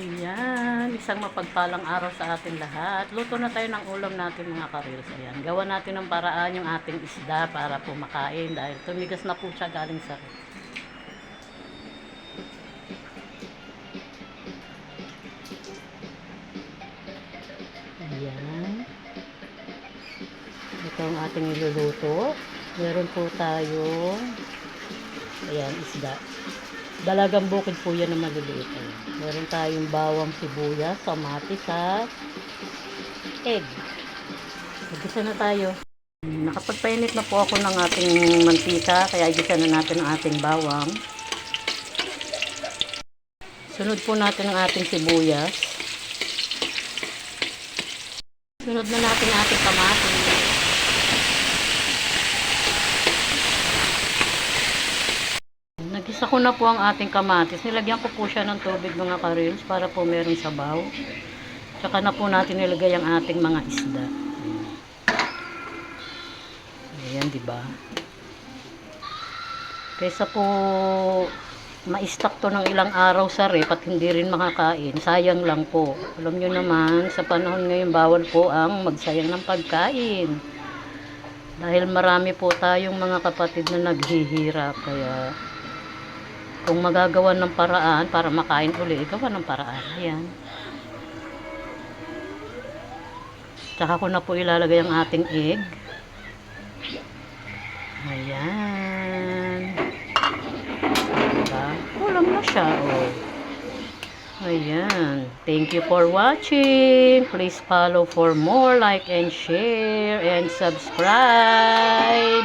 Ayan, isang mapagpalang araw sa atin lahat. Luto na tayo ng ulam natin mga karils. Ayan, gawa natin ng paraan yung ating isda para po makain dahil tumigas na po siya galing sa Ayan. Ito ang ating iluluto. Meron po tayong ayan, isda. Dalagang bukid po yan na maliliit. Meron tayong bawang sibuyas, kamatis at egg. Gisa na tayo. Nakapagpainit na po ako ng ating mantika, kaya gisa na natin ang ating bawang. Sunod po natin ang ating sibuyas. Sunod na natin ang ating kamatis. Nagisa ko na po ang ating kamatis. Nilagyan ko po siya ng tubig mga karils para po meron sabaw. Tsaka na po natin nilagay ang ating mga isda. Ayan, diba? Kaysa po ma-stock to ng ilang araw sa ref at hindi rin makakain, sayang lang po. Alam nyo naman, sa panahon ngayon, bawal po ang magsayang ng pagkain. Dahil marami po tayong mga kapatid na naghihirap. Kaya, kung magagawa ng paraan para makain uli, gawa ng paraan. Ayan. Tsaka ko na po ilalagay ang ating egg. Ayan. Diba? Ulam na siya, oh. Ayan. Thank you for watching. Please follow for more, like and share, and subscribe.